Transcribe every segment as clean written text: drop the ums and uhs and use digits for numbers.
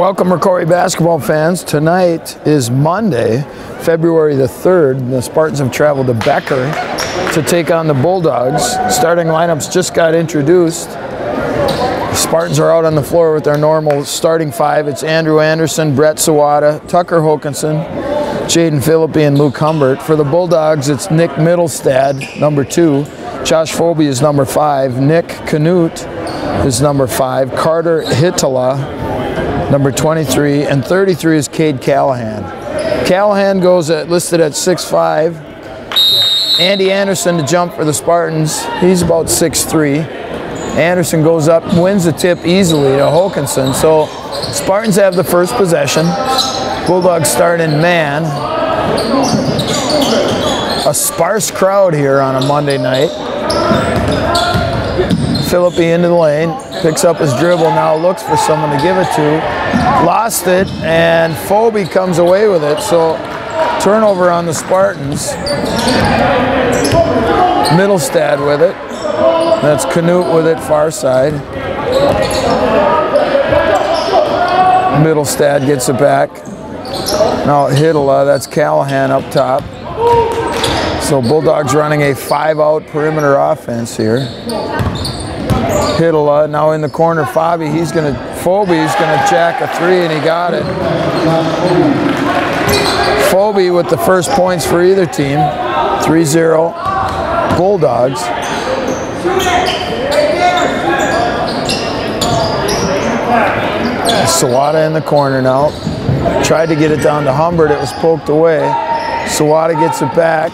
Welcome, Rocori basketball fans. Tonight is Monday, February the 3rd. The Spartans have traveled to Becker to take on the Bulldogs. Starting lineups just got introduced. The Spartans are out on the floor with their normal starting five. It's Andrew Anderson, Brett Sawada, Tucker Hokanson, Jaden Philippi, and Luke Humbert. For the Bulldogs, it's Nick Mittelstad, number 2. Josh Phobie is number 5. Nick Canute is number 5. Carter Hittala, number 23, and 33 is Cade Callahan. Callahan goes listed at 6'5". Andy Anderson to jump for the Spartans. He's about 6'3". Anderson goes up, wins the tip easily to Hokanson. So Spartans have the first possession. Bulldogs start in man. A sparse crowd here on a Monday night. Philippi into the lane, picks up his dribble, now looks for someone to give it to. Lost it, and Phobie comes away with it, so turnover on the Spartans. Mittelstad with it. That's Canute with it, far side. Mittelstad gets it back. Now Hittala, that's Callahan up top. So Bulldogs running a 5-out perimeter offense here. Hittala now in the corner. Phobie's gonna jack a 3, and he got it. Phobie with the first points for either team. 3-0 Bulldogs. Sawada in the corner now. Tried to get it down to Humbert. It was poked away. Sawada gets it back.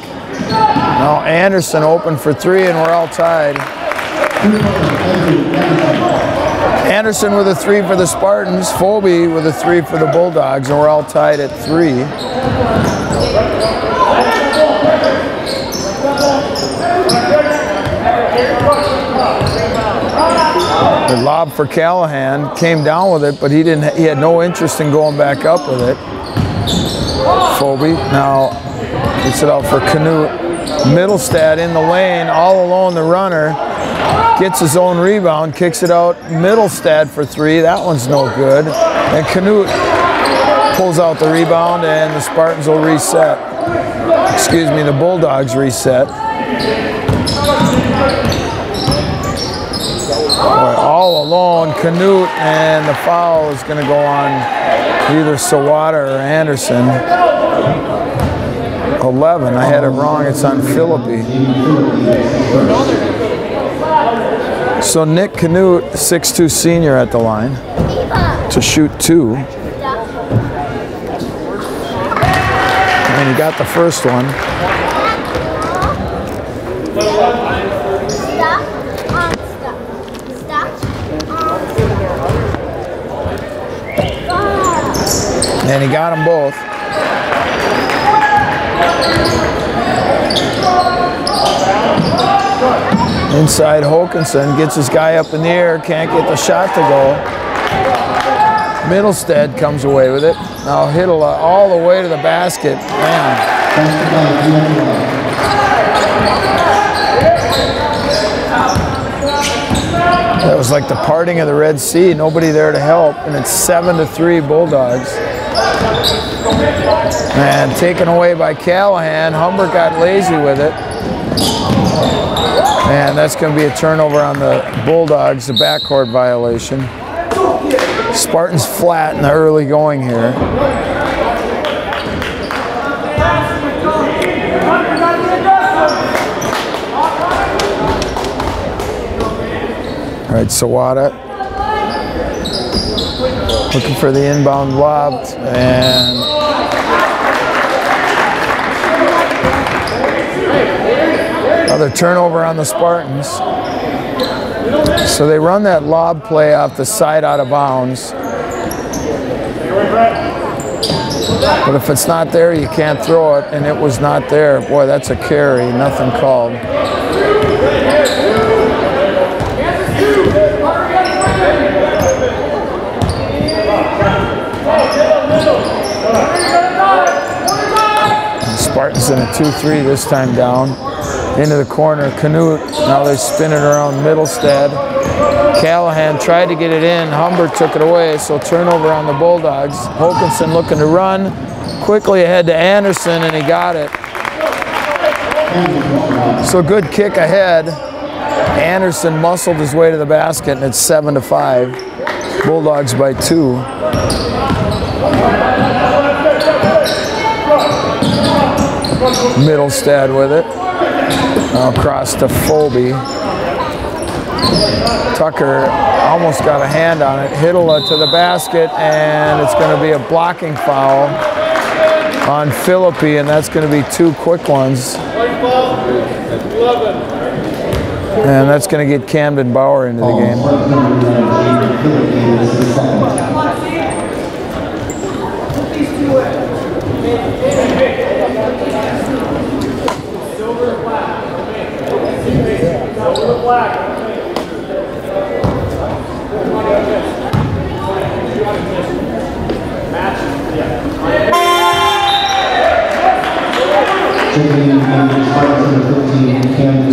Now Anderson open for 3, and we're all tied. Anderson with a 3 for the Spartans, Phobie with a 3 for the Bulldogs, and we're all tied at 3. The lob for Callahan, came down with it, but he had no interest in going back up with it. Phobie now gets it out for Canute. Mittelstad in the lane, all alone, the runner. Gets his own rebound, kicks it out. Mittelstad for 3. That one's no good. And Canute pulls out the rebound, and the Spartans will reset. Excuse me, the Bulldogs reset. Boy, all alone, Canute, and the foul is going to go on either Sawada or Anderson. 11. I had it wrong. It's on Philippi. So Nick Canute, 6'2" senior at the line to shoot 2. And he got the first one. And he got them both. Inside, Hokanson gets his guy up in the air, can't get the shot to go. Mittelstad comes away with it. Now Hittala all the way to the basket. Man. That was like the parting of the Red Sea. Nobody there to help, and it's 7-3 Bulldogs. And taken away by Callahan. Humbert got lazy with it. And that's going to be a turnover on the Bulldogs, the backcourt violation. Spartans flat in the early going here. All right, Sawada looking for the inbound lob, and another turnover on the Spartans. So they run that lob play off the side out of bounds. But if it's not there, you can't throw it, and it was not there. Boy, that's a carry, nothing called. Spartans in a 2-3 this time down. Into the corner, Canute. Now they spin it around Mittelstad. Callahan tried to get it in. Humbert took it away, so turnover on the Bulldogs. Hokanson looking to run. Quickly ahead to Anderson, and he got it. So good kick ahead. Anderson muscled his way to the basket, and it's 7-5. Bulldogs by 2. Middlestad with it. Now across to Folby. Tucker almost got a hand on it. Hiddle to the basket, and it's going to be a blocking foul on Philippi, and that's going to be 2 quick ones. And that's going to get Camden Bauer into the game.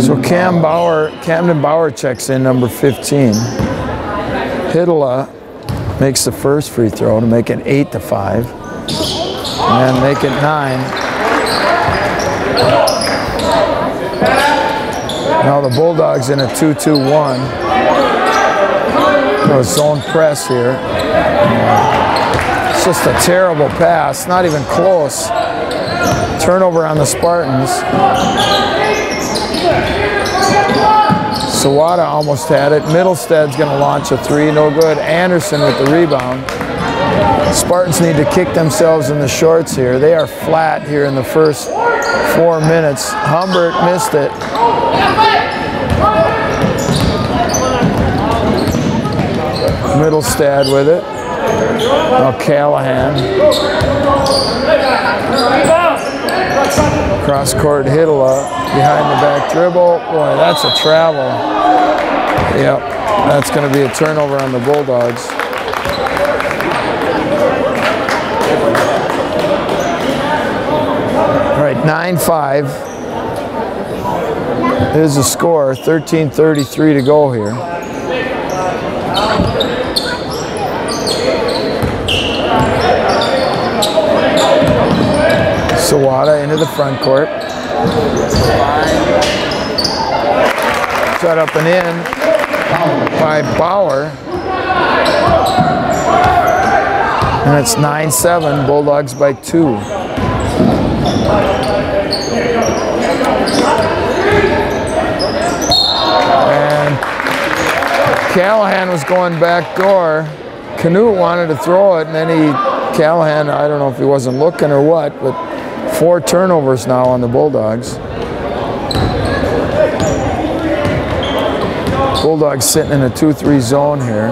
So Camden Bauer checks in, number 15. Hiddle makes the first free throw to make it 8-5, and make it 9. Now the Bulldogs in a 2-2-1. A zone press here. It's just a terrible pass, not even close. Turnover on the Spartans. Sawada almost had it. Middlestead's going to launch a 3, no good. Anderson with the rebound. Spartans need to kick themselves in the shorts here. They are flat here in the first 4 minutes. Humbert missed it. Middlestad with it. Now Callahan. Cross court Hiddle behind the back dribble. Boy, that's a travel. Yep, that's going to be a turnover on the Bulldogs. All right, 9-5 is the score. 13:33 to go here. Sawada into the front court. Set up and in by Bauer. And it's 9-7, Bulldogs by 2. And Callahan was going back door. Canute wanted to throw it, and then Callahan, I don't know if he wasn't looking or what, but 4 turnovers now on the Bulldogs. Bulldogs sitting in a 2-3 zone here.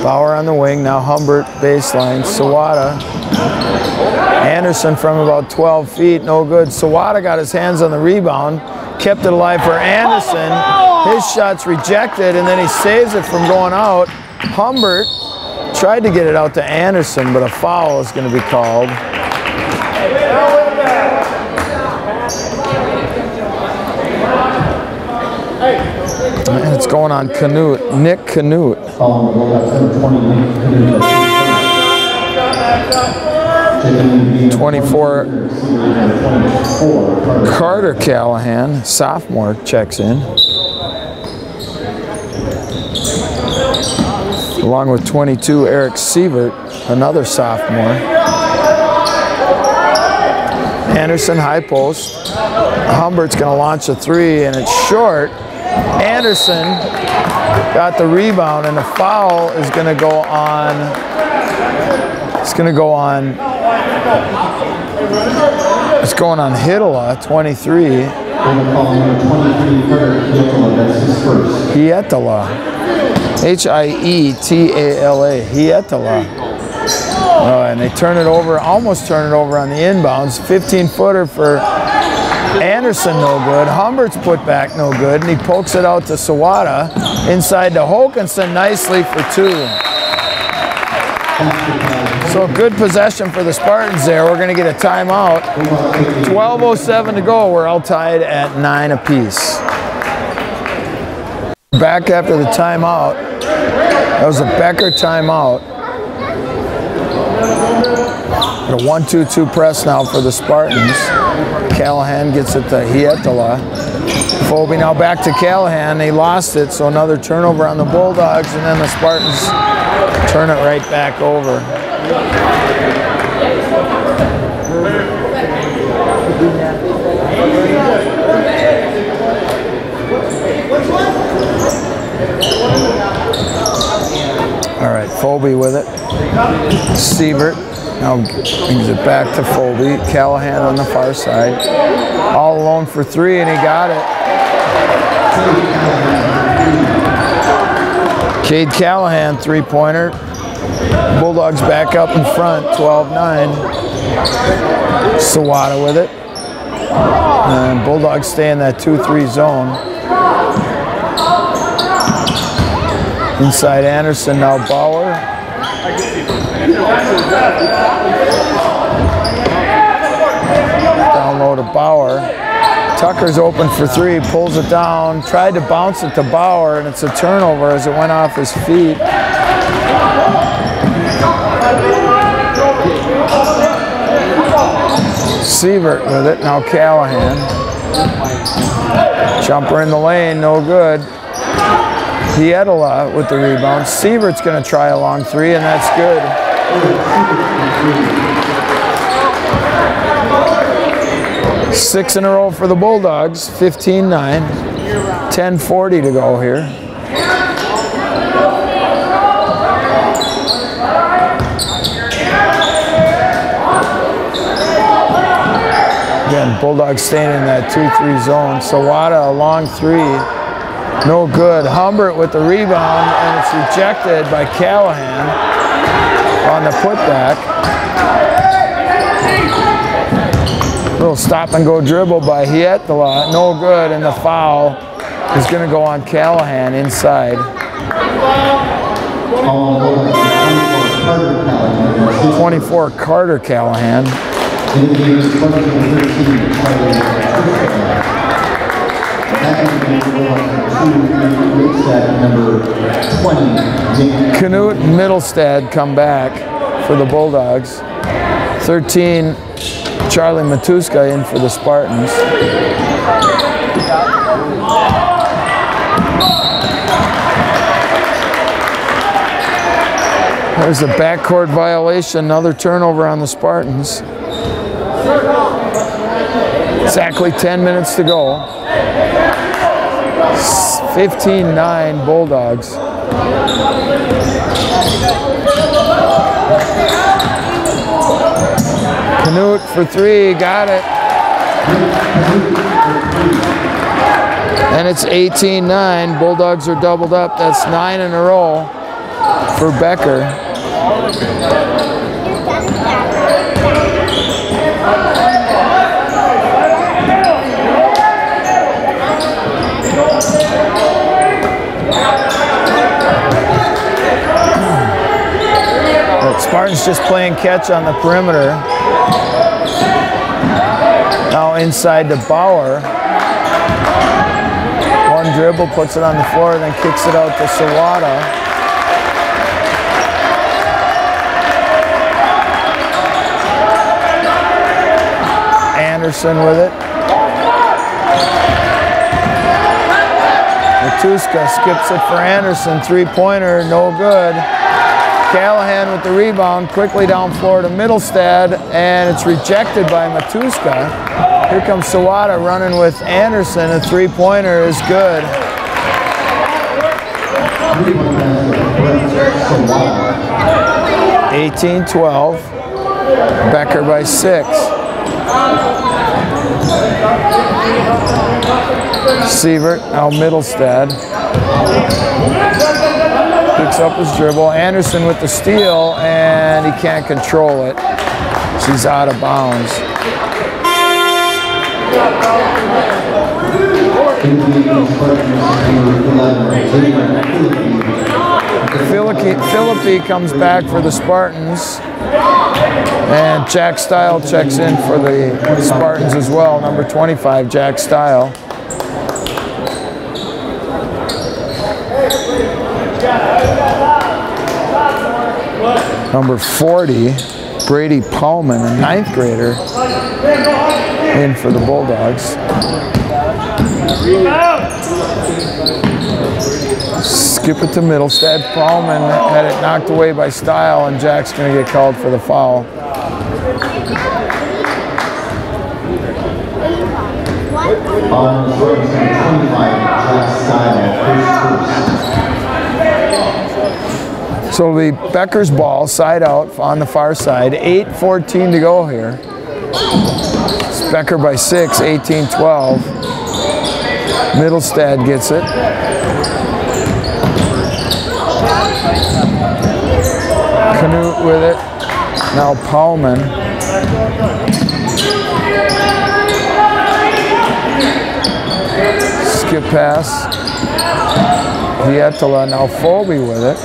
Bauer on the wing, now Humbert baseline, Sawada. Anderson from about 12 feet, no good. Sawada got his hands on the rebound, kept it alive for Anderson. His shot's rejected, and then he saves it from going out. Humbert tried to get it out to Anderson, but a foul is going to be called. And it's going on Canute, Nick Canute. 24, Carter Callahan, sophomore, checks in. Along with 22, Eric Sievert, another sophomore. Anderson, high post. Humbert's going to launch a 3, and it's short. Anderson got the rebound, and the foul is going to go on. It's going to go on. It's going on Hiddle, 23. Hietala. Hietala. Hietala. And they turn it over, almost turn it over on the inbounds. 15-footer for Anderson, no good. Humbert's put back, no good. And he pokes it out to Sawada. Inside to Hokanson nicely for 2. So So good possession for the Spartans there. We're going to get a timeout. 12:07 to go. We're all tied at 9 apiece. Back after the timeout. That was a Becker timeout. A 1-2-2 press now for the Spartans. Callahan gets it to Hietala. Phobie now back to Callahan. They lost it, so another turnover on the Bulldogs, and then the Spartans turn it right back over. All right, Phobie with it. Sievert now brings it back to Phobie. Callahan on the far side. All alone for three, and he got it. Cade Callahan, three-pointer. Bulldogs back up in front, 12-9. Sawada with it. And Bulldogs stay in that 2-3 zone. Inside Anderson, now Bauer. Down low to Bauer. Tucker's open for three, pulls it down, tried to bounce it to Bauer, and it's a turnover as it went off his feet. Sievert with it, now Callahan. Jumper in the lane, no good. Hietala with the rebound. Sievert's going to try a long three, and that's good. Six in a row for the Bulldogs, 15-9. 10:40 to go here. Again, Bulldogs staying in that 2-3 zone. Sawada a long three. No good. Humbert with the rebound, and it's rejected by Callahan on the putback. Little stop and go dribble by Hietala. No good, and the foul is going to go on Callahan inside. 24 Carter Callahan. Knut and Middlestad come back for the Bulldogs. 13, Charlie Matuska in for the Spartans. There's a backcourt violation, another turnover on the Spartans. Exactly 10 minutes to go. 15-9 Bulldogs. Knut for three, got it. And it's 18-9. Bulldogs are doubled up. That's 9 in a row for Becker. Spartans just playing catch on the perimeter. Now inside to Bauer. One dribble, puts it on the floor, then kicks it out to Sawada. Anderson with it. Matuska skips it for Anderson. Three-pointer, no good. Callahan with the rebound, quickly down floor to Middlestad, and it's rejected by Matuska. Here comes Sawada running with Anderson. A three-pointer is good. 18-12. Becker by 6. Sievert, now Middlestad. Picks up his dribble. Anderson with the steal, and he can't control it. She's out of bounds. Philippi comes back for the Spartans. And Jack Style checks in for the Spartans as well, number 25, Jack Style. Number 40, Brady Paulman, a 9th grader, in for the Bulldogs. Skip it to Middlestead. Paulman had it knocked away by Style, and Jack's going to get called for the foul. So it'll be Becker's ball, side out on the far side. 8:14 to go here. It's Becker by 6, 18-12. Middlestead gets it. Canute with it. Now Paulman. Skip pass. Vietola, now Phobie with it.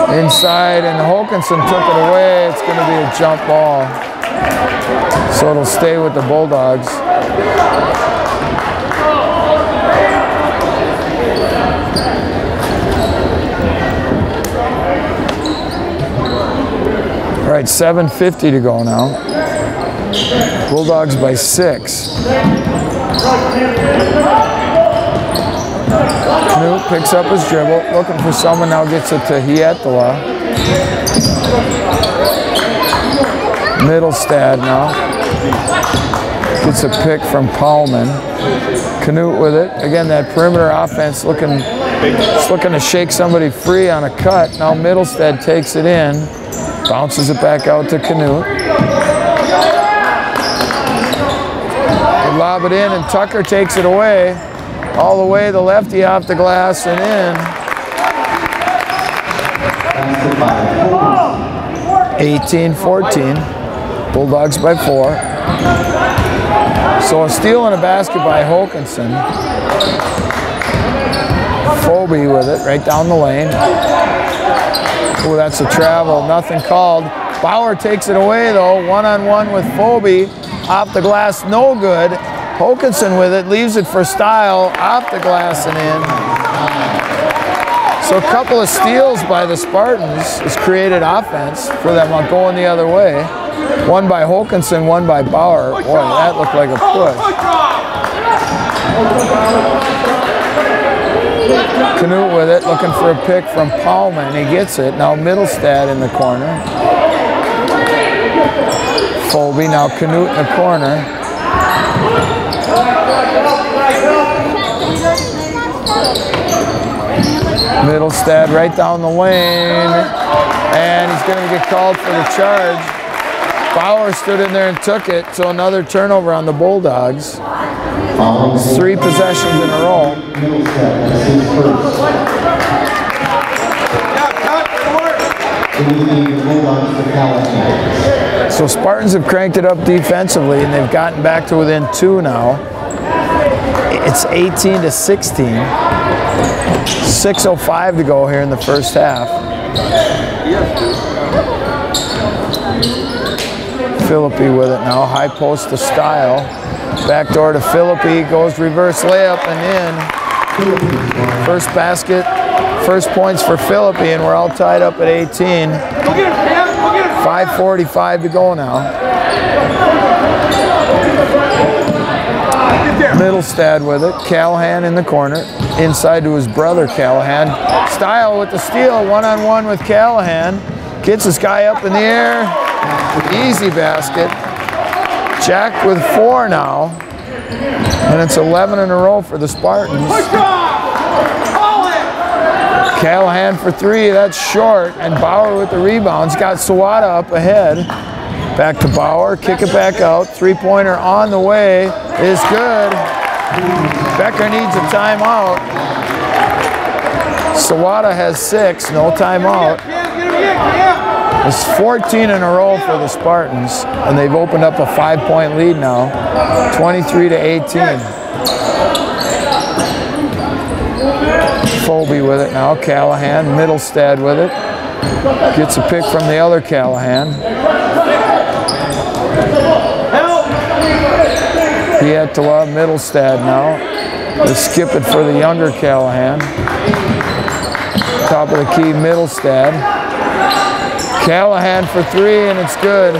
Inside, and Hokanson took it away. It's going to be a jump ball. So it'll stay with the Bulldogs. All right, 7:50 to go now. Bulldogs by 6. Canute picks up his dribble, looking for someone, now gets it to Hietola. Middlestead now. Gets a pick from Paulman. Canute with it. Again, that perimeter offense looking to shake somebody free on a cut. Now Middlestead takes it in. Bounces it back out to Canute. They lob it in, and Tucker takes it away. All the way, the lefty off the glass and in. 18-14. Bulldogs by 4. So a steal and a basket by Hokanson. Phobie with it, right down the lane. Oh, that's a travel, nothing called. Bauer takes it away though, one-on-one with Phobie. Off the glass, no good. Hokanson with it, leaves it for Style, off the glass and in. So a couple of steals by the Spartans has created offense for them going the other way. One by Hokanson, one by Bauer. Boy, that looked like a push. Canute with it, looking for a pick from Paulman. He gets it. Now Middlestead in the corner. Phobie, now Canute in the corner. Middlestead right down the lane, and he's going to get called for the charge. Bauer stood in there and took it, so another turnover on the Bulldogs. 3 possessions in a row. So Spartans have cranked it up defensively, and they've gotten back to within 2 now. It's 18-16. 6:05 to go here in the first half. Philippi with it now, high post to Style. Back door to Philippi, goes reverse layup and in. First basket, first points for Philippi, and we're all tied up at 18. 5:45 to go now. Middlestead with it, Callahan in the corner, inside to his brother Callahan. Style with the steal, one-on-one with Callahan. Gets this guy up in the air, easy basket. Jack with 4 now, and it's 11 in a row for the Spartans. Callahan for 3, that's short, and Bauer with the rebounds. Got Sawada up ahead. Back to Bauer, kick it back out. 3-pointer on the way is good. Becker needs a timeout. Sawada has 6, no timeout. It's 14 in a row for the Spartans, and they've opened up a 5-point lead now, 23-18. Phobie with it now, Callahan, Middlestead with it. Gets a pick from the other Callahan. Pietola, Middlestad now. They skip it for the younger Callahan. Top of the key, Middlestad. Callahan for three, and it's good.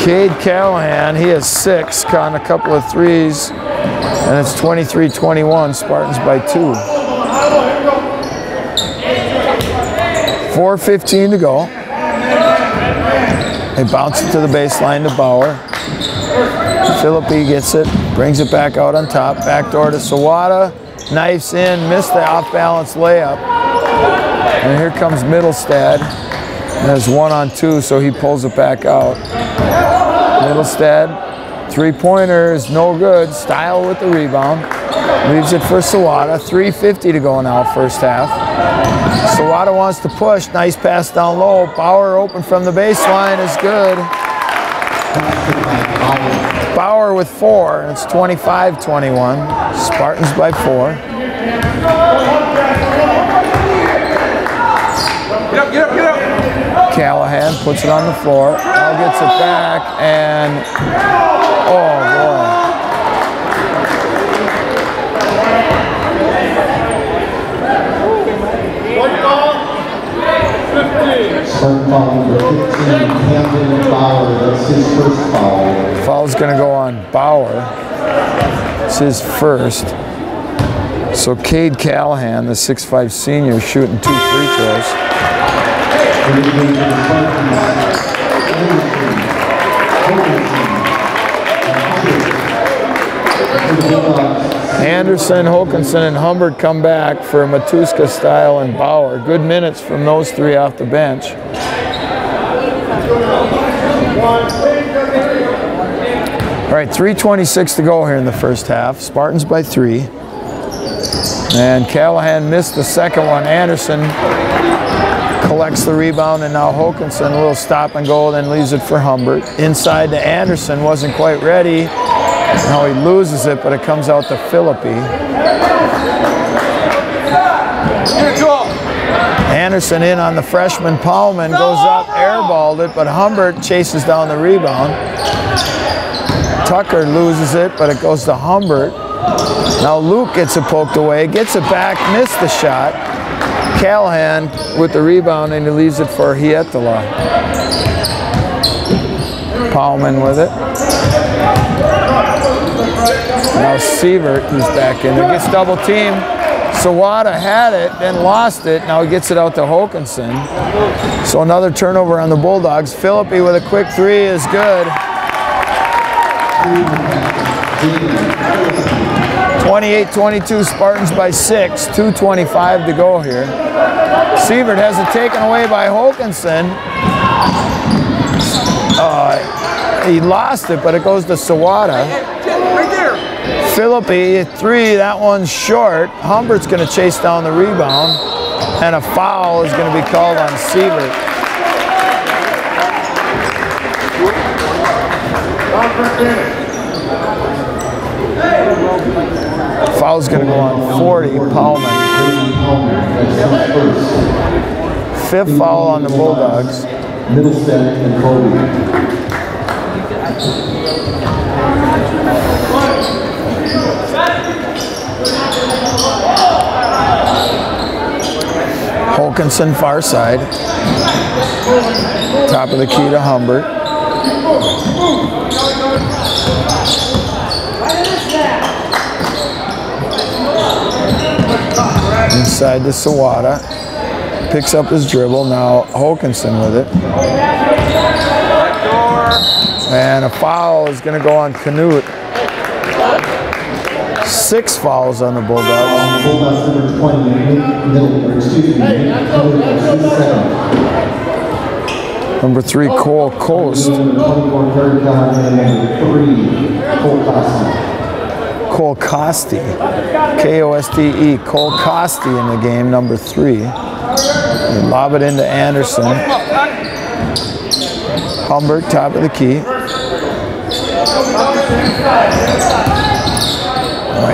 Cade Callahan, he has 6, caught a couple of threes, and it's 23-21, Spartans by 2. 4:15 to go. They bounce it to the baseline to Bauer. Philippi gets it, brings it back out on top, backdoor to Sawada, knifes in, missed the off-balance layup. And here comes Middlestad. There's 1 on 2, so he pulls it back out. Middlestad, three-pointer is no good. Style with the rebound. Leaves it for Sawada. 3:50 to go now, first half. Sawada wants to push. Nice pass down low. Bauer open from the baseline is good. Bauer with 4, and it's 25-21. Spartans by 4. Get up, get up, get up! Callahan puts it on the floor. Now gets it back, and oh boy. Spartan foul number 15, Camden Bauer. That's his first foul. Foul's going to go on Bauer. It's his first. So Cade Callahan, the 6'5" senior, shooting 2 free throws. Anderson, Hokanson, and Humbert come back for Matuska, Style, and Bauer. Good minutes from those 3 off the bench. All right, 3:26 to go here in the first half. Spartans by 3. And Callahan missed the second one. Anderson collects the rebound, and now Hokanson will stop and go, then leaves it for Humbert. Inside to Anderson, wasn't quite ready. Now he loses it, but it comes out to Philippi. Anderson in on the freshman. Paulman goes up, airballed it, but Humbert chases down the rebound. Tucker loses it, but it goes to Humbert. Now Luke gets it poked away, gets it back, missed the shot. Callahan with the rebound, and he leaves it for Hietola. Paulman with it. Now Sievert, who's back in there, gets double teamed. Sawada had it, then lost it. Now he gets it out to Hokanson. So another turnover on the Bulldogs. Philippi with a quick 3 is good. 28-22, Spartans by 6. 2:25 to go here. Sievert has it taken away by Hokanson. He lost it, but it goes to Sawada. Philippi, 3, that one's short. Humbert's going to chase down the rebound, and a foul is going to be called on Sievert. Foul's going to go on 40, Paulman. 5th foul on the Bulldogs. Middlestad and Kobe. Hokanson far side. Top of the key to Humbert. Inside to Sawada. Picks up his dribble. Now Hokanson with it. And a foul is going to go on Canute. 6 fouls on the Bulldogs. Number 3, Cole Coast. Cole Costi. K-O-S-T-E. Cole Costi in the game, number 3. They lob it into Anderson. Humbert, top of the key.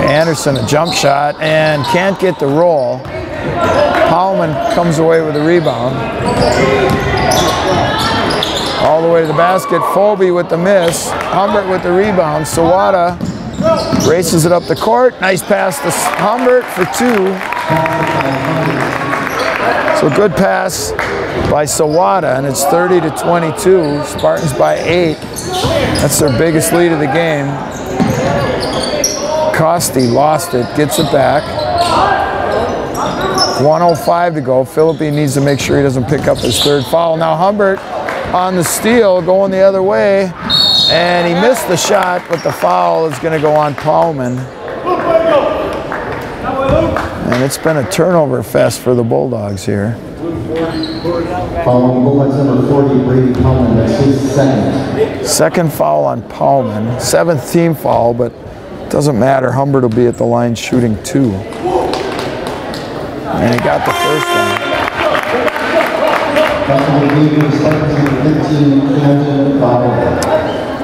Anderson, a jump shot, and can't get the roll. Howman comes away with the rebound. All the way to the basket. Phobie with the miss. Humbert with the rebound. Sawada races it up the court. Nice pass to Humbert for 2. So good pass by Sawada, and it's 30-22. Spartans by 8. That's their biggest lead of the game. Costi lost it, gets it back. 1:05 to go. Philippi needs to make sure he doesn't pick up his 3rd foul. Now Humbert on the steal, going the other way, and he missed the shot, but the foul is going to go on Paulman. And it's been a turnover fest for the Bulldogs here. Bulldogs number 40, Brady Paulman, that's his 2nd. 2nd foul on Paulman. 7th team foul, but it doesn't matter. Humbert will be at the line shooting 2. And he got the first one.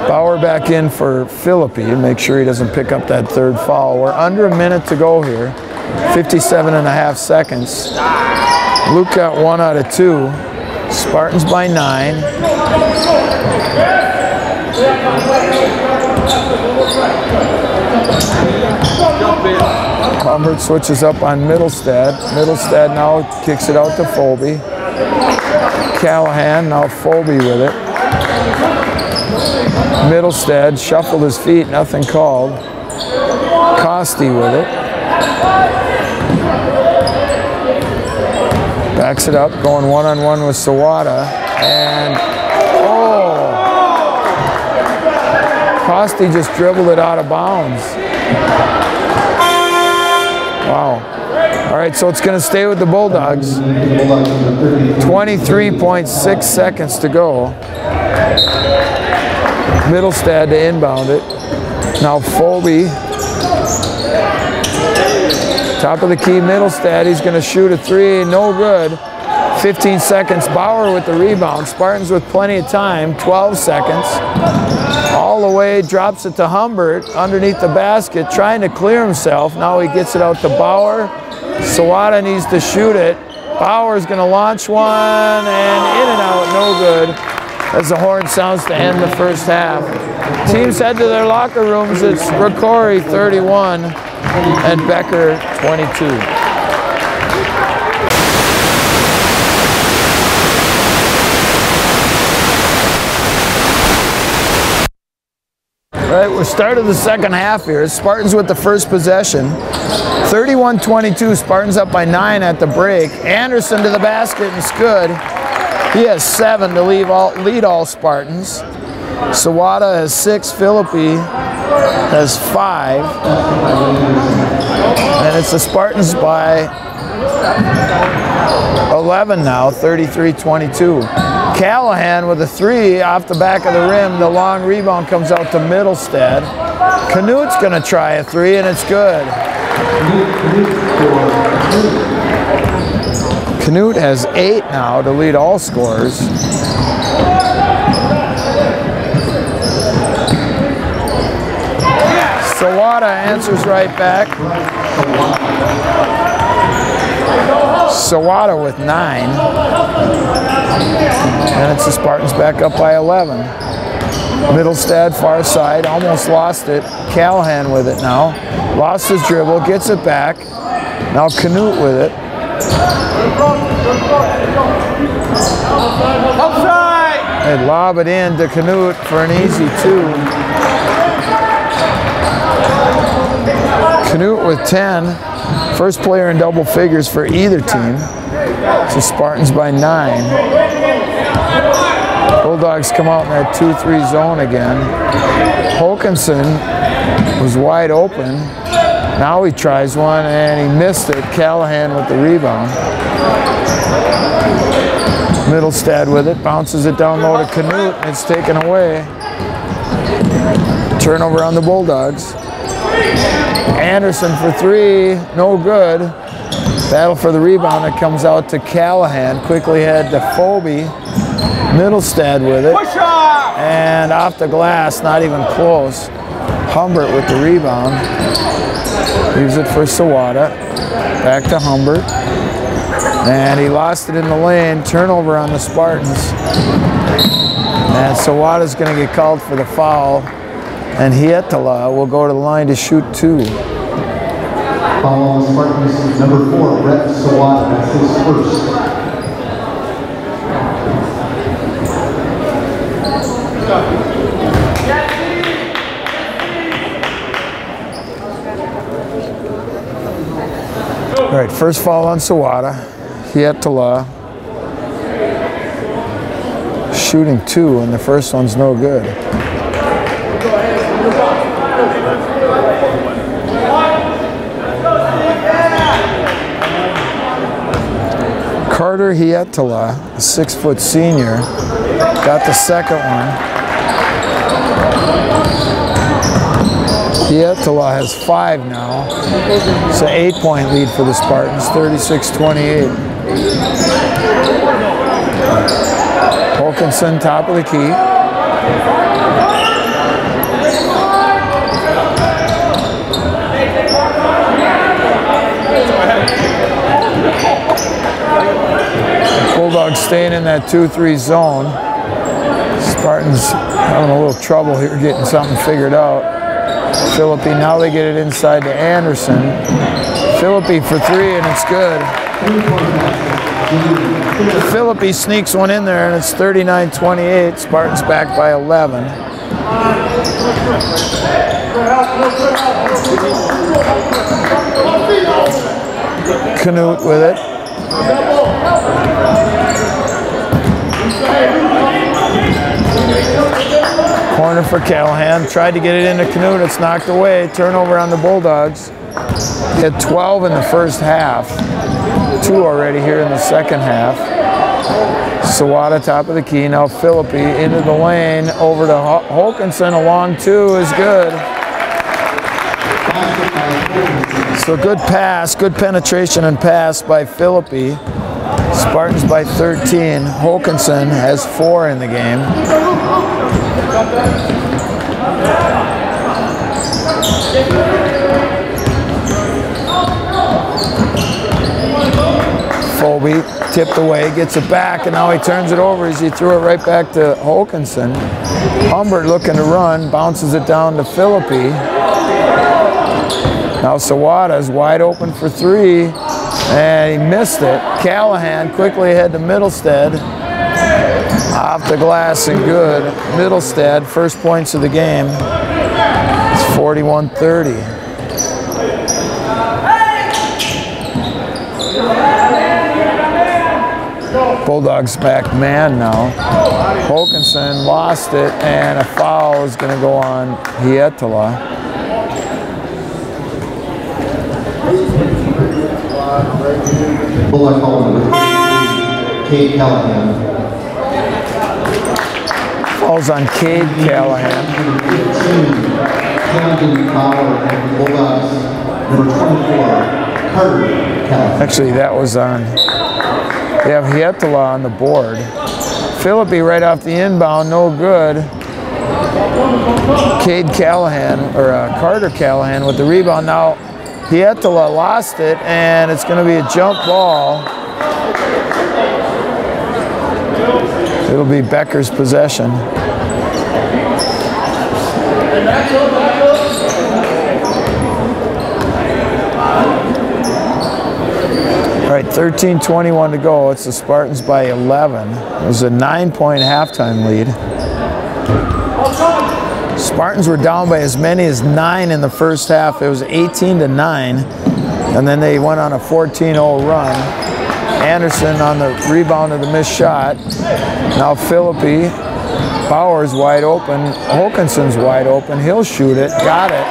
Bauer back in for Philippi. Make sure he doesn't pick up that 3rd foul. We're under a minute to go here. 57.5 seconds. Luke got 1 out of 2. Spartans by 9. Humbert switches up on Middlestad. Middlestad now kicks it out to Phobie. Callahan, now Phobie with it. Middlestad shuffled his feet, nothing called. Costi with it. Backs it up, going one-on-one with Sawada, and oh! Costi just dribbled it out of bounds. Wow. All right, so it's going to stay with the Bulldogs. 23.6 seconds to go. Middlestad to inbound it. Now Phobie. Top of the key, Middlestad. He's going to shoot a 3. No good. 15 seconds. Bauer with the rebound. Spartans with plenty of time. 12 seconds. All the way, drops it to Humbert underneath the basket, trying to clear himself. Now he gets it out to Bauer. Sawada needs to shoot it. Bauer's going to launch one, and in and out, no good. As the horn sounds to end the first half. Teams head to their locker rooms. It's Rocori 31 and Becker 22. All right, we started the second half here. Spartans with the first possession. 31-22, Spartans up by 9 at the break. Anderson to the basket, and it's good. He has 7 to lead all Spartans. Sawada has 6, Philippi has 5. And it's the Spartans by 11 now, 33-22. Callahan with a 3 off the back of the rim. The long rebound comes out to Middlestad. Canute's going to try a 3, and it's good. Canute has 8 now to lead all scorers. Sawada answers right back. Sawada with 9. And it's the Spartans back up by 11. Middlestad far side, almost lost it. Callahan with it now. Lost his dribble, gets it back. Now Canute with it. They lob it in to Canute for an easy 2. Canute with 10. First player in double figures for either team. So Spartans by 9. Bulldogs come out in that 2-3 zone again. Hokanson was wide open. Now he tries one and he missed it. Callahan with the rebound. Middlestad with it, bounces it down low to Canute, and it's taken away. Turnover on the Bulldogs. Anderson for 3, no good. Battle for the rebound, it comes out to Callahan. Quickly head to Phobie. Middlestad with it. And off the glass, not even close. Humbert with the rebound. Leaves it for Sawada. Back to Humbert. And he lost it in the lane. Turnover on the Spartans. And Sawada's going to get called for the foul. And Hietala will go to the line to shoot 2. Foul on the Spartans, number 4, Brett Sawada. That's his first. All right, first foul on Sawada. Hietala shooting 2, and the first one's no good. Carter Hietala, a 6-foot senior, got the second one. Hietala has 5 now. It's an 8-point lead for the Spartans, 36-28. Wilkinson, top of the key. Bulldogs staying in that 2-3 zone. Spartans having a little trouble here getting something figured out. Philippi, now they get it inside to Anderson. Philippi for 3, and it's good. Philippi sneaks one in there, and it's 39-28. Spartans back by 11. Canute with it. Corner for Callahan. Tried to get it into Canute. It's knocked away. Turnover on the Bulldogs. He had 12 in the first half. 2 already here in the second half. Sawada, top of the key. Now Philippi into the lane. Over to Holkinson. A long 2 is good. So good pass, good penetration and pass by Philippi. Spartans by 13. Holkinson has 4 in the game. Folby tipped away, gets it back, and now he turns it over as he threw it right back to Holkinson. Humbert looking to run, bounces it down to Philippi. Now Sawada's wide open for 3, and he missed it. Callahan quickly ahead to Middlestead. Off the glass and good. Middlestead, first points of the game. It's 41-30. Bulldogs back man now. Holkinson lost it, and a foul is going to go on Hietala. Bullock calling Cade Callahan. Falls on Cade Callahan. Actually, that was on. They have Hietala on the board. Philippi right off the inbound, no good. Cade Callahan, or Carter Callahan with the rebound. Now Hietala lost it, and it's going to be a jump ball. It'll be Becker's possession. All right, 13:21 to go. It's the Spartans by 11. It was a 9-point halftime lead. Spartans were down by as many as 9 in the first half. It was 18-9, and then they went on a 14-0 run. Anderson on the rebound of the missed shot. Now Philippi. Bauer's wide open. Holkinson's wide open. He'll shoot it. Got it.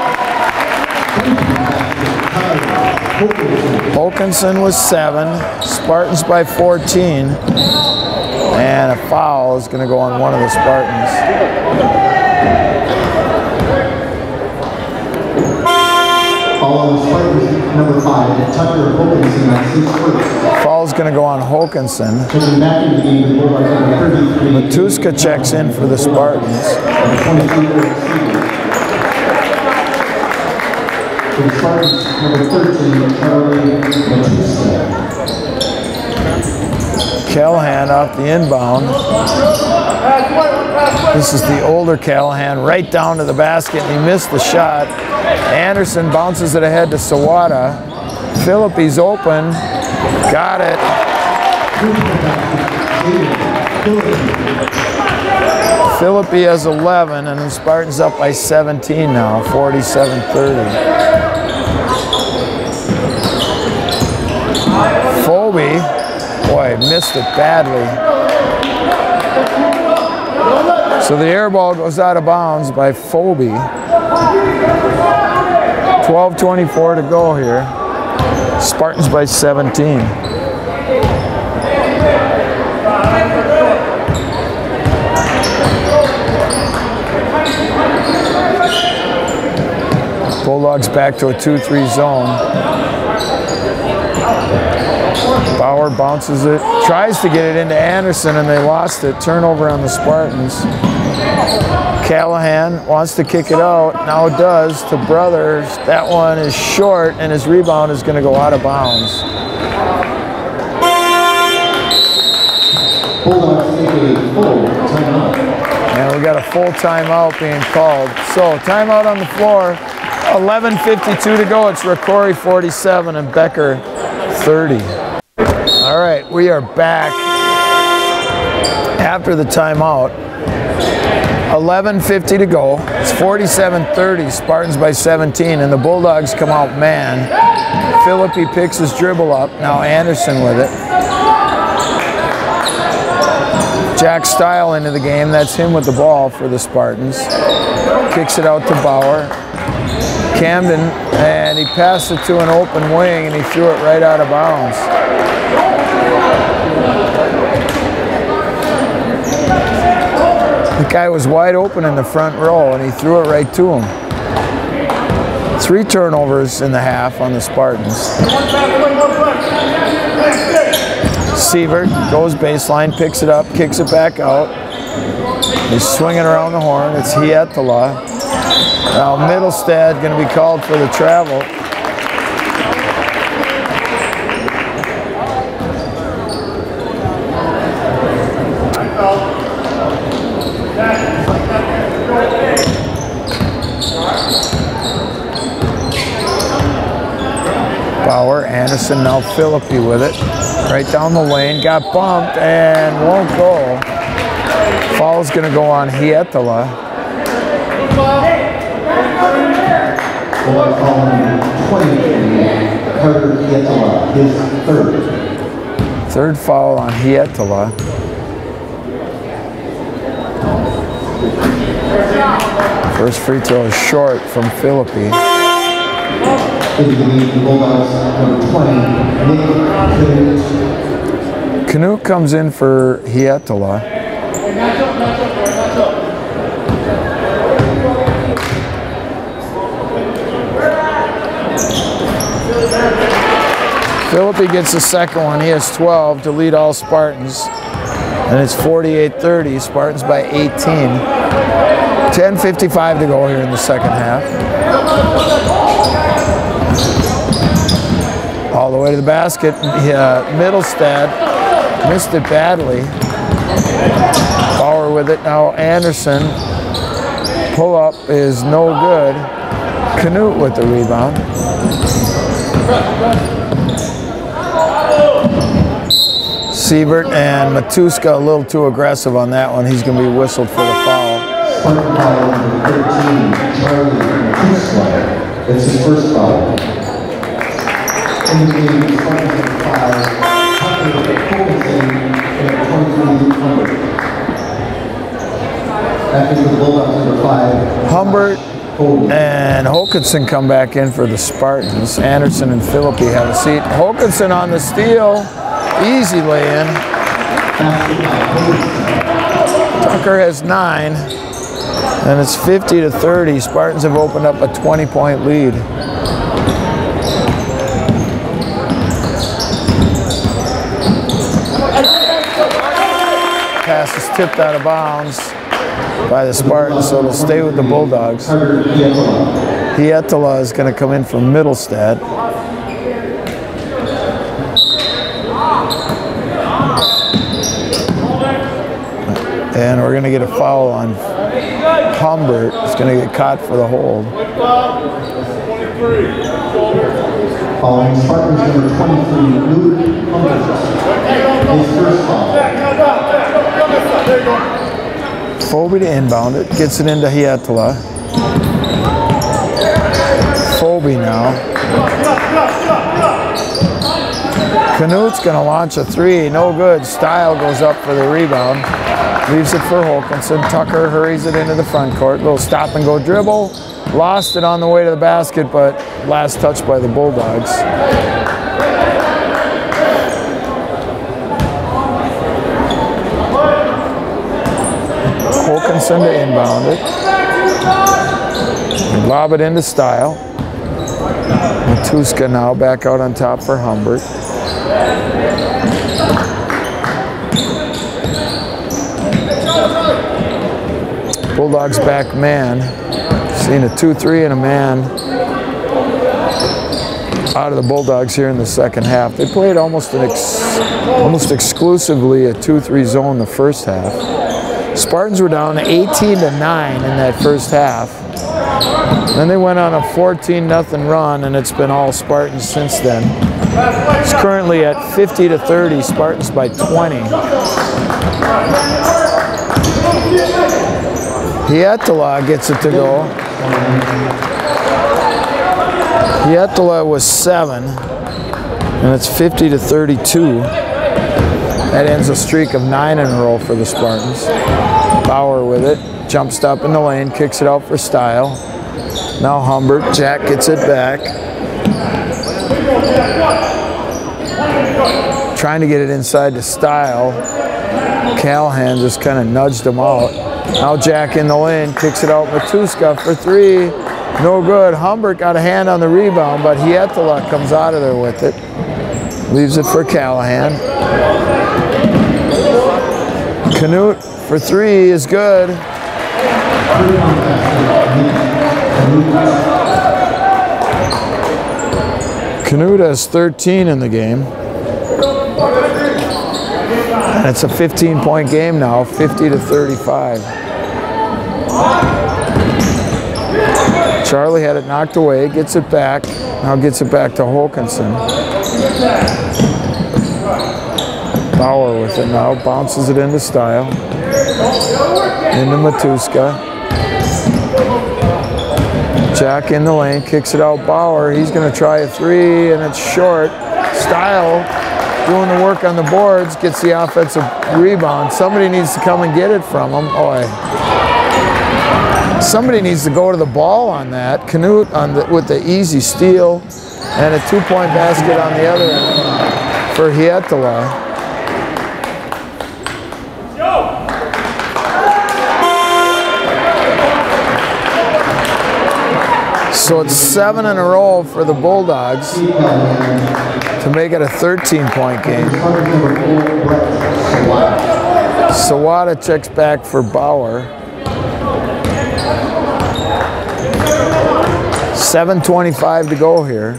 Holkinson was 7. Spartans by 14. And a foul is going to go on one of the Spartans. Number 5, Tucker Holkinson. That's his first. Foul's going to go on Holkinson. Matuska checks in for the Spartans. Number 13, Charlie Matuska. it off the inbound. This is the older Callahan, right down to the basket, and he missed the shot. Anderson bounces it ahead to Sawada. Philippi's open, got it. Philippi has 11, and the Spartans up by 17 now, 47-30. Phobie, boy, missed it badly. So the air ball goes out of bounds by Phobie. 12:24 to go here. Spartans by 17. Bulldogs back to a 2-3 zone. Bauer bounces it, tries to get it into Anderson, and they lost it. Turnover on the Spartans. Callahan wants to kick it out, now does, to Brothers. That one is short, and his rebound is going to go out of bounds. Bulldogs take a full timeout. And we got a full timeout being called. So timeout on the floor. 11:52 to go. It's Rocori 47 and Becker 30. All right, we are back after the timeout. 11:50 to go. It's 47-30. Spartans by 17, and the Bulldogs come out man. Philippi picks his dribble up. Now Anderson with it. Jack Stile into the game. That's him with the ball for the Spartans. Kicks it out to Bauer. Camden, and he passed it to an open wing, and he threw it right out of bounds. The guy was wide open in the front row, and he threw it right to him. 3 turnovers in the half on the Spartans. Sievert goes baseline, picks it up, kicks it back out. He's swinging around the horn. It's Hietala. Now Middlestad going to be called for the travel. Bauer, Anderson, now Philippi with it. Right down the lane, got bumped and won't go. Foul's going to go on Hietala. His third foul on Hietala. First free throw is short from Philippi. Canute comes in for Hietala. Philippi gets the second one. He has 12 to lead all Spartans. And it's 48-30, Spartans by 18. 10:55 to go here in the second half. All the way to the basket. Middlestad missed it badly. Bauer with it. Now Anderson. Pull up is no good. Canute with the rebound. Sievert and Matuska a little too aggressive on that one. He's going to be whistled for the foul. Spartan foul number 13, Charlie Matuska. That's his first foul. In the game, Spartans at 5, Hunter Colkinson at 23 Humbert. After the Bulldogs number 5, Humbert and Hokinson come back in for the Spartans. Anderson and Philippi have a seat. Hokinson on the steal. Easy lay-in. Tucker has 9, and it's 50-30. Spartans have opened up a 20-point lead. Pass is tipped out of bounds by the Spartans, so it'll stay with the Bulldogs. Hietala is going to come in from Middlestad. And we're going to get a foul on Humbert. He's going to get caught for the hold. Following Spartans number 23, Luke Humbert. His first foul. Phobie to inbound it. Gets it into Hietala. Phobie now. Knut's going to launch a three. No good. Style goes up for the rebound. Leaves it for Holkinson. Tucker hurries it into the front court. Little stop and go dribble. Lost it on the way to the basket, but last touch by the Bulldogs. Holkinson to inbound it. Lob it into Style. Matuska now back out on top for Humbert. Bulldogs back man. Seen a 2-3 and a man out of the Bulldogs here in the second half. They played almost exclusively a 2-3 zone the first half. Spartans were down 18-9 in that first half. Then they went on a 14-0 run, and it's been all Spartans since then. It's currently at 50-30, Spartans by 20. Hietala gets it to go. Hietala was 7, and it's 50-32. That ends a streak of 9 in a row for the Spartans. Bauer with it, jumps up in the lane, kicks it out for Style. Now Humbert, Jack gets it back. Trying to get it inside to Style. Callahan just kind of nudged him out. Now Jack in the lane, kicks it out Matuska for 3. No good. Humbert got a hand on the rebound, but Hietala comes out of there with it. Leaves it for Callahan. Knut for 3 is good. Knut has 13 in the game. And it's a 15-point game now, 50-35. Charlie had it knocked away, gets it back. Now gets it back to Holkinson. Bauer with it now, bounces it into Style. Into Matuska. Jack in the lane, kicks it out Bauer. He's going to try a 3, and it's short. Style doing the work on the boards, gets the offensive rebound. Somebody needs to come and get it from him. Somebody needs to go to the ball on that. Knut with the easy steal, and a 2-point basket on the other end for Hietala. So it's 7 in a row for the Bulldogs to make it a 13-point game. Sawada checks back for Bauer. 7:25 to go here.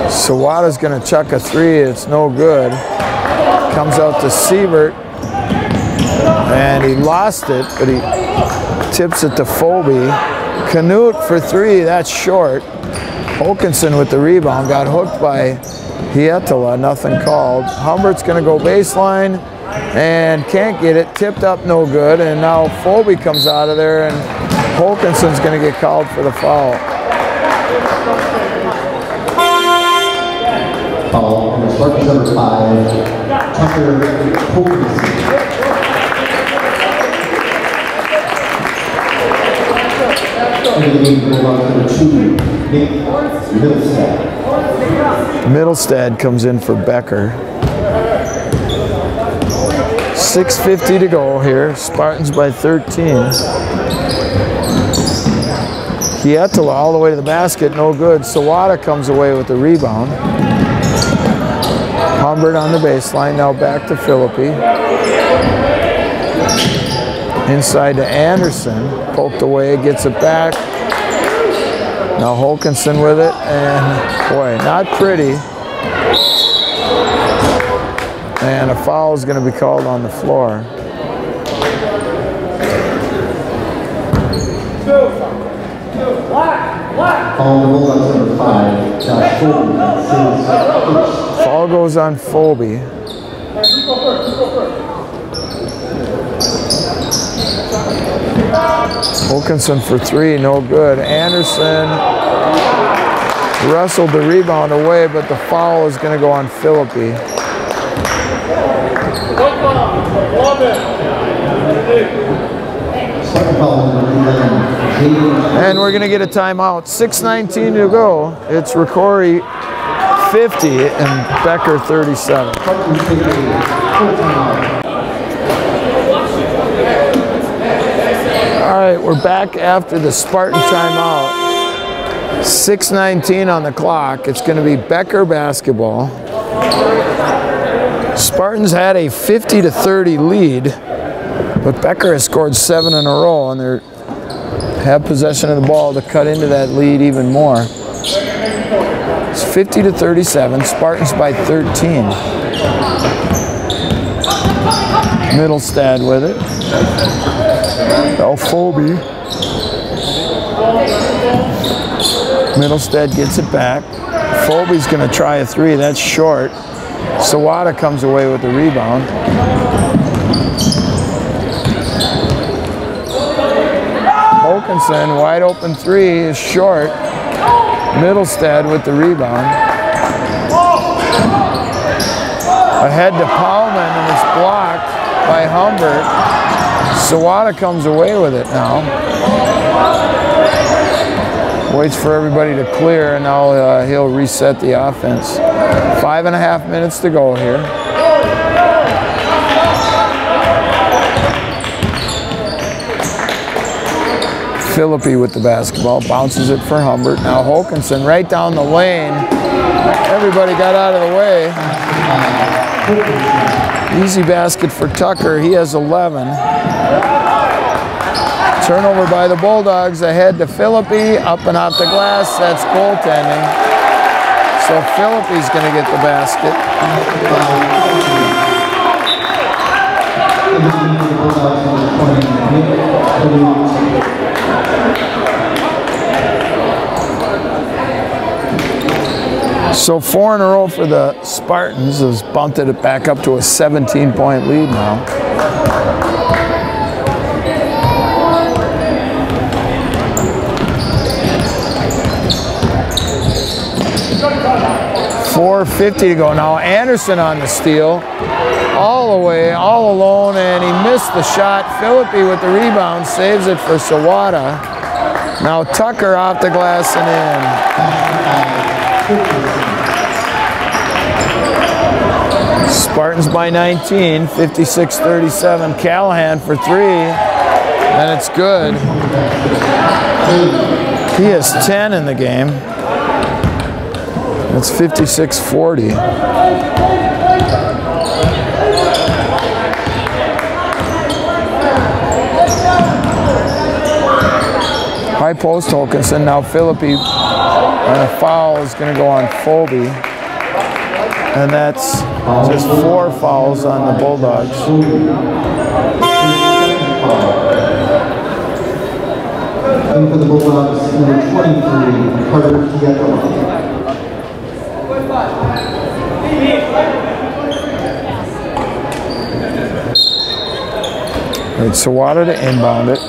Sawada's going to chuck a 3. It's no good. Comes out to Siebert. And he lost it, but he tips it to Phobie. Knut for 3, that's short. Holkinson with the rebound, got hooked by Hietala, nothing called. Humbert's going to go baseline and can't get it, tipped up, no good. And now Phobie comes out of there, and Holkinson's going to get called for the foul. Foul on the Spartans number 5, Tucker Holkinson. Middlestad comes in for Becker. 6:50 to go here. Spartans by 13. Hietala all the way to the basket, no good. Sawada comes away with the rebound. Humbert on the baseline, now back to Philippi. Inside to Anderson, poked away, gets it back. Now Holkinson with it, and boy, not pretty. And a foul is going to be called on the floor. Foul goes on Folby. Wilkinson for three, no good. Anderson wrestled the rebound away, but the foul is going to go on Philippi. And we're going to get a timeout. 6:19 to go. It's Rocori 50 and Becker 37. All right, we're back after the Spartan timeout. 6:19 on the clock. It's going to be Becker basketball. Spartans had a 50-30 lead, but Becker has scored 7 in a row, and they have possession of the ball to cut into that lead even more. It's 50-37. Spartans by 13. Middlestad with it. Folby. Middlestad gets it back. Folby's going to try a three. That's short. Sawada comes away with the rebound. Wilkinson, wide open three is short. Middlestad with the rebound. Ahead to Paulman, and it's blocked by Humbert. Sawada comes away with it now. Waits for everybody to clear, and now he'll reset the offense. 5.5 minutes to go here. Philippi with the basketball, bounces it for Humbert. Now Wilkinson right down the lane. Everybody got out of the way. Easy basket for Tucker. He has 11. Turnover by the Bulldogs. Ahead to Philippi. Up and off the glass. That's goaltending. So Philippi's going to get the basket. So 4 in a row for the Spartans has bumped it back up to a 17-point lead now. .450 to go now. Anderson on the steal. All the way, all alone, and he missed the shot. Philippi with the rebound, saves it for Sawada. Now Tucker off the glass and in. Spartans by 19, 56-37. Callahan for three, and it's good. He has 10 in the game. It's 56-40. High post Wilkinson. Now Philippi, and a foul is going to go on Folby. And that's just 4 fouls on the Bulldogs. And for the Bulldogs, number 23, Carter Pietro. It's Sawada to inbound it.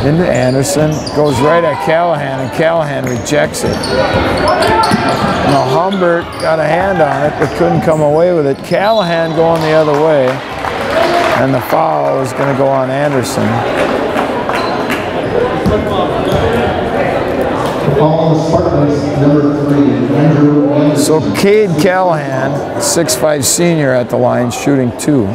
Into Anderson. Goes right at Callahan, and Callahan rejects it. Now Humbert got a hand on it, but couldn't come away with it. Callahan going the other way. And the foul is going to go on Anderson. So Cade Callahan, 6'5" senior at the line, shooting 2.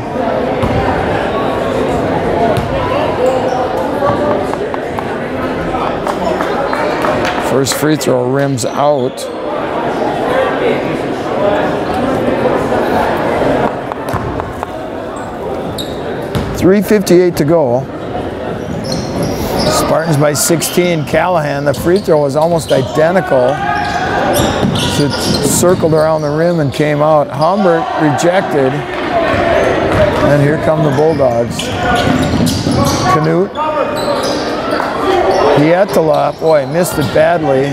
First free throw rims out. .358 to go. Spartans by 16. Callahan, the free throw was almost identical. It circled around the rim and came out. Humbert rejected. And here come the Bulldogs. Canute. Hietala, boy, missed it badly.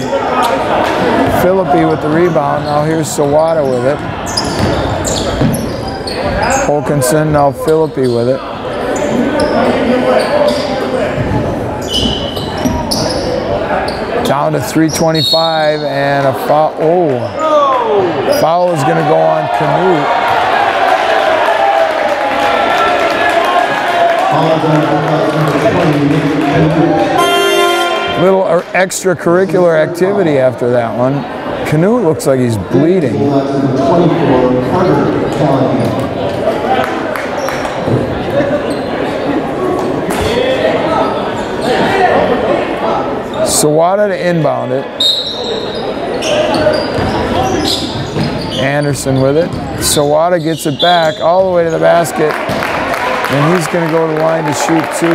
Philippi with the rebound. Now here's Sawada with it. Holkinson, now Philippi with it. Down to 3:25 and a foul. Oh, foul is going to go on Canute. Little extracurricular activity after that one. Canute looks like he's bleeding. Sawada to inbound it. Anderson with it. Sawada gets it back all the way to the basket. And he's going to go to the line to shoot two.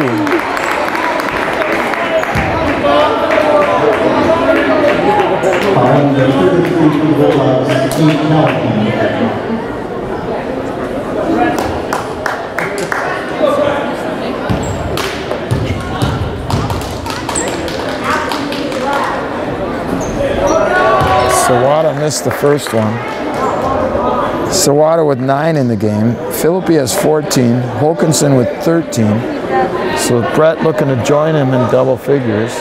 Sawada missed the first one. Sawada with 9 in the game. Philippi has 14. Holkinson with 13. So Brett looking to join him in double figures.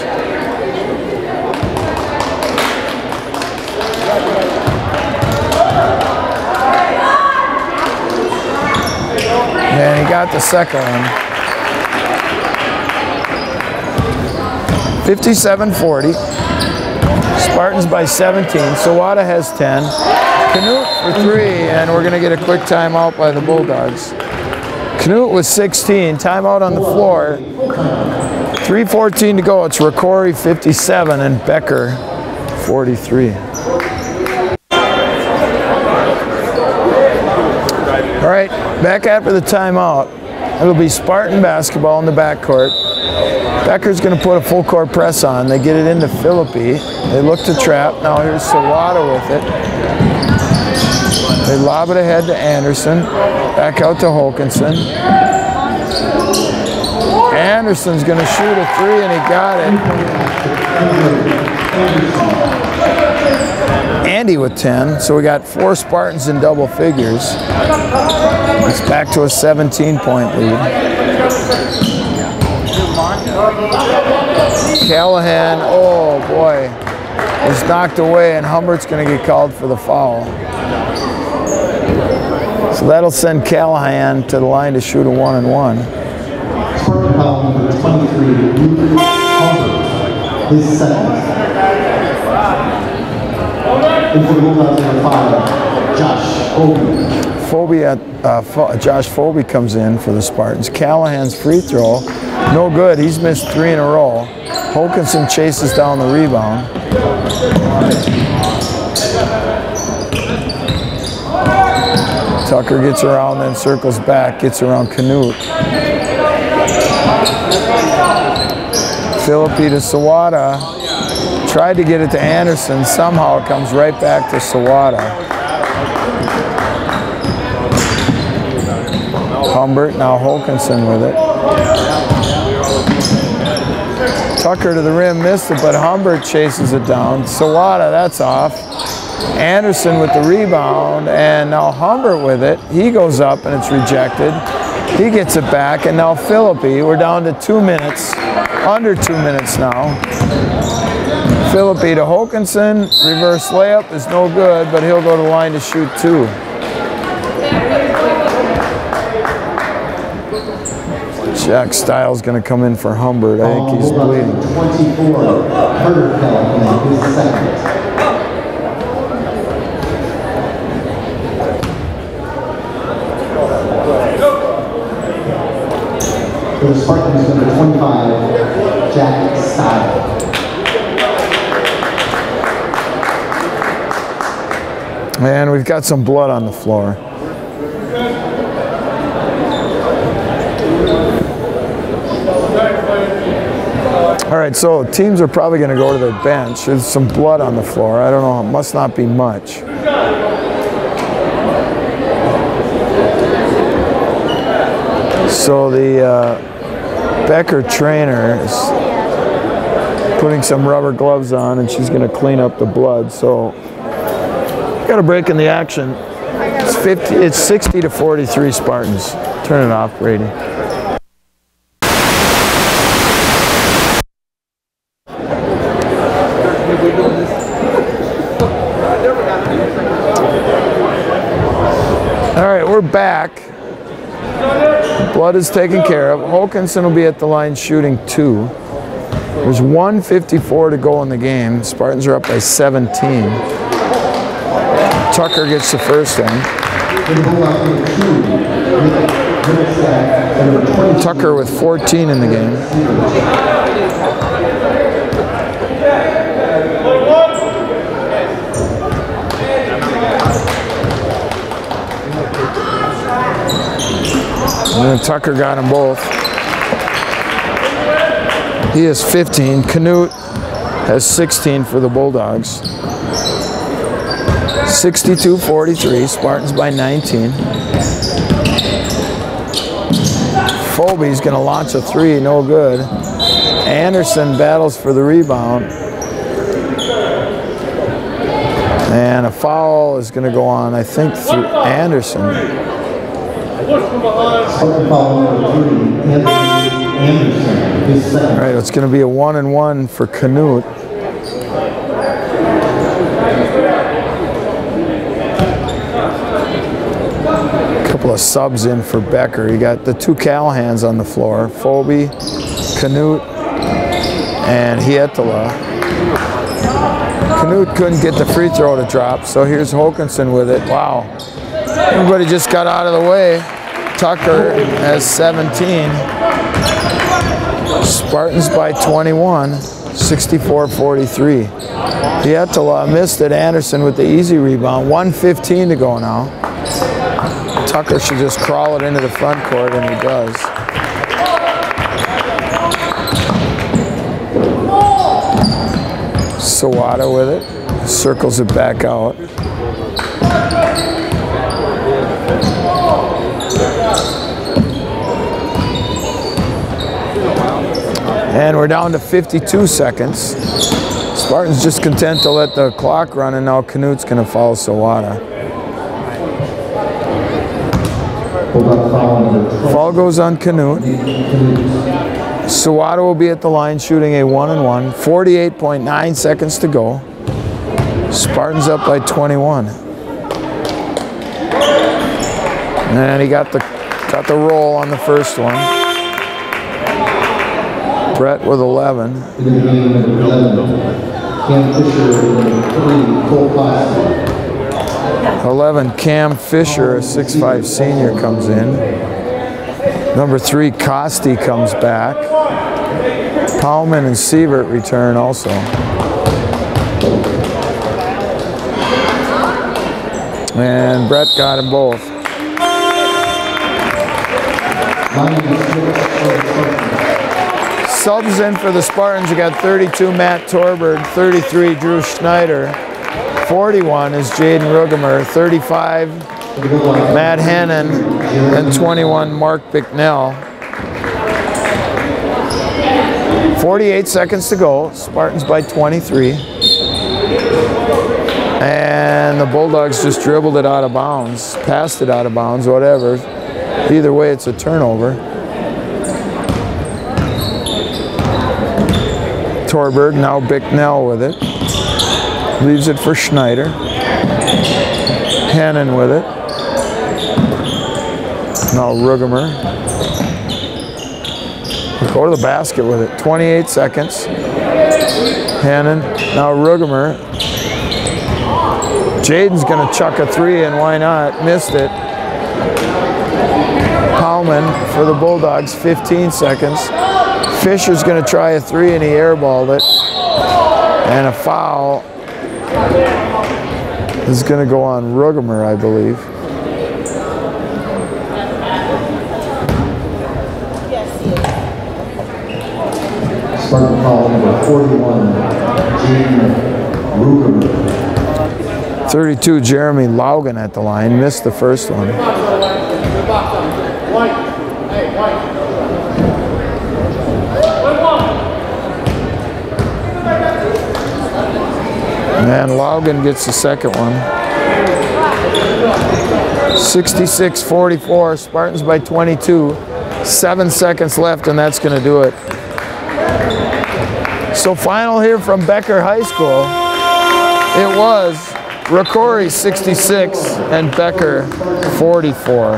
And he got the second one. 57-40. Spartans by 17. Sawada has 10. Canute for 3, and we're going to get a quick timeout by the Bulldogs. Canute with 16. Timeout on the floor. 3:14 to go. It's Rocori 57 and Becker 43. All right, back after the timeout. It'll be Spartan basketball in the backcourt. Becker's going to put a full court press on. They get it into Philippi. They look to trap. Now here's Sawada with it. They lob it ahead to Anderson. Back out to Holkinson. Anderson's going to shoot a 3, and he got it. Andy with 10. So we got 4 Spartans in double figures. It's back to a 17-point lead. Callahan, oh boy, was knocked away, and Humbert's going to get called for the foul. So that'll send Callahan to the line to shoot a 1-and-1. Spartan foul number 23, Humbert, his second. And for the Bulldogs, number 5, Josh Phobie. Josh Phobie comes in for the Spartans. Callahan's free throw, no good. He's missed 3 in a row. Holkinson chases down the rebound. Tucker gets around, then circles back, gets around Canute. Philippi to Sawada. Tried to get it to Anderson. Somehow it comes right back to Sawada. Humbert, now Holkinson with it. Tucker to the rim, missed it, but Humbert chases it down. Sawada, that's off. Anderson with the rebound, and now Humbert with it. He goes up, and it's rejected. He gets it back, and now Philippi. We're down to 2 minutes, under 2 minutes now. Philippi to Holkinson. Reverse layup is no good, but he'll go to the line to shoot 2. Jack Stiles going to come in for Humbert. I think he's bleeding. 24, Carter fell in his second. For the Spartans, number 25, Jack Stiles. And we've got some blood on the floor. All right, so teams are probably going to go to their bench. There's some blood on the floor. I don't know, it must not be much. So the Becker trainer is putting some rubber gloves on, and she's going to clean up the blood. So got a break in the action. It's 60 to 43 Spartans. Turn it off, Brady. All right, we're back. Blood is taken care of. Hokanson will be at the line shooting 2. There's 1:54 to go in the game. Spartans are up by 17. Tucker gets the first one. Tucker with 14 in the game. And then Tucker got them both. He has 15. Canute has 16 for the Bulldogs. 62-43, Spartans by 19. Folby's going to launch a 3, no good. Anderson battles for the rebound. And a foul is going to go on, I think, through Anderson. All right, it's going to be a 1-and-1 for Canute. A couple of subs in for Becker. You got the 2 Callahans on the floor, Folby, Canute, and Hietala. Canute couldn't get the free throw to drop, so here's Hokanson with it. Wow. Everybody just got out of the way. Tucker has 17. Spartans by 21, 64-43. Hietala missed it. Anderson with the easy rebound. 1:15 to go now. Tucker should just crawl it into the front court, and he does. Sawada with it. Circles it back out. And we're down to 52 seconds. Spartans just content to let the clock run, and now Canute's going to foul Sawada. Foul goes on Canute. Sawada will be at the line shooting a 1-and-1. 48.9 seconds to go. Spartans up by 21. And he got the roll on the first one. Brett with 11. Cam Fisher, 3, Cole Costi. 11, Cam Fisher, a 6'5" senior, comes in. Number 3, Costi comes back. Powman and Sievert return also. And Brett got them both. Subs in for the Spartans. You got 32, Matt Torbert, 33, Drew Schneider, 41 is Jaden Rugemer, 35, Matt Hannon, and 21, Mark Bicknell. 48 seconds to go. Spartans by 23. And the Bulldogs just dribbled it out of bounds, passed it out of bounds, whatever. Either way, it's a turnover. Torberg, now Bicknell with it. Leaves it for Schneider. Hannon with it. Now Rugemer. Go to the basket with it. 28 seconds. Hannon, now Rugemer. Jaden's going to chuck a 3, and why not? Missed it. Powman for the Bulldogs, 15 seconds. Fisher's going to try a 3, and he airballed it. And a foul is going to go on Rugemer, I believe. Spartan foul number 41, Rocori. 32, Jeremy Laugen at the line. Missed the first one. And Laugen gets the second one. 66-44, Spartans by 22. 7 seconds left, and that's going to do it. So final here from Becker High School. It was Rocori 66 and Becker 44.